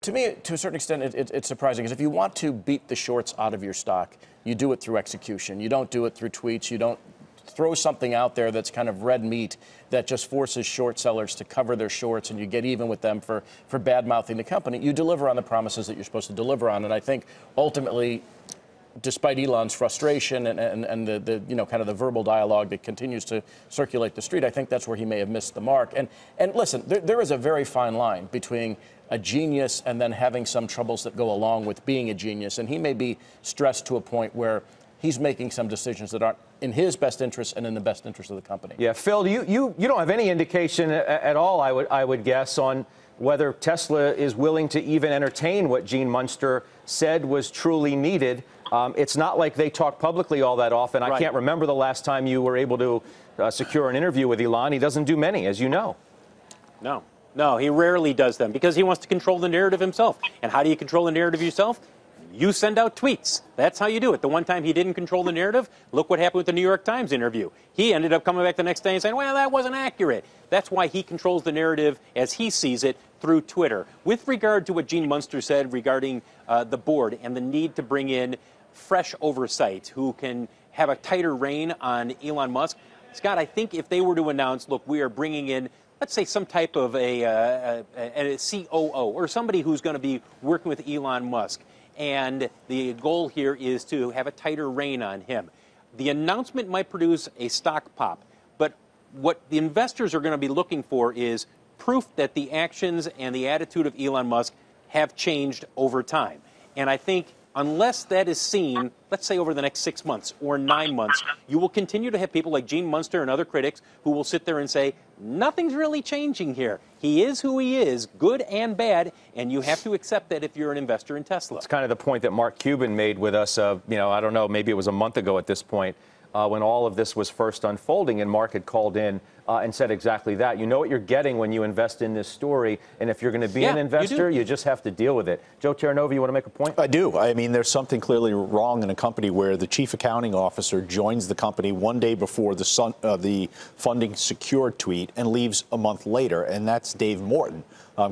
To me, to a certain extent, it's surprising, because if you want to beat the shorts out of your stock, you do it through execution. You don't do it through tweets. You don't throw something out there that's kind of red meat that just forces short sellers to cover their shorts, and you get even with them for bad-mouthing the company. You deliver on the promises that you're supposed to deliver on. And I think ultimately, despite Elon's frustration and the kind of the verbal dialogue that continues to circulate the street, I think that's where he may have missed the mark. And listen, there is a very fine line between a genius and then having some troubles that go along with being a genius. And he may be stressed to a point where he's making some decisions that aren't in his best interest and in the best interest of the company. Yeah, Phil, you don't have any indication at all, I would guess, on whether Tesla is willing to even entertain what Gene Munster said was truly needed. It's not like they talk publicly all that often. I can't remember the last time you were able to secure an interview with Elon. He doesn't do many, as you know. No, he rarely does them because he wants to control the narrative himself. And how do you control the narrative yourself? You send out tweets. That's how you do it. The one time he didn't control the narrative, look what happened with the New York Times interview. He ended up coming back the next day and saying, well, that wasn't accurate. That's why he controls the narrative as he sees it through Twitter. With regard to what Gene Munster said regarding the board and the need to bring in fresh oversight who can have a tighter rein on Elon Musk, Scott, I think if they were to announce, look, we are bringing in, let's say, some type of a COO or somebody who's going to be working with Elon Musk, and the goal here is to have a tighter rein on him, the announcement might produce a stock pop. But what the investors are going to be looking for is proof that the actions and the attitude of Elon Musk have changed over time. And I think unless that is seen, let's say over the next 6 months or 9 months, you will continue to have people like Gene Munster and other critics who will sit there and say, nothing's really changing here. He is who he is, good and bad, and you have to accept that if you're an investor in Tesla. It's kind of the point that Mark Cuban made with us, I don't know, maybe it was a month ago at this point, when all of this was first unfolding, and Mark had called in and said exactly that. You know what you're getting when you invest in this story, and if you're going to be an investor, you just have to deal with it. Joe Terranova, you want to make a point? I do. I mean, there's something clearly wrong in a company where the chief accounting officer joins the company one day before the funding secured tweet and leaves a month later, and that's Dave Morton.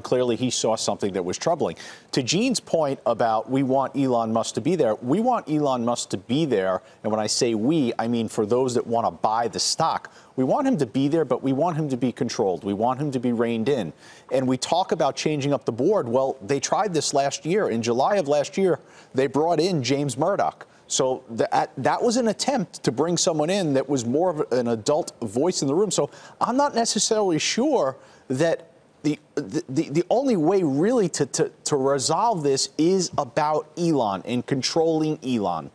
Clearly, he saw something that was troubling. To Gene's point about we want Elon Musk to be there, we want Elon Musk to be there. And when I say we, I mean for those that want to buy the stock. We want him to be there, but we want him to be controlled. We want him to be reined in. And we talk about changing up the board. Well, they tried this last year. In July of last year, they brought in James Murdoch. So that was an attempt to bring someone in that was more of an adult voice in the room. So I'm not necessarily sure that the only way really to resolve this is about Elon and controlling Elon.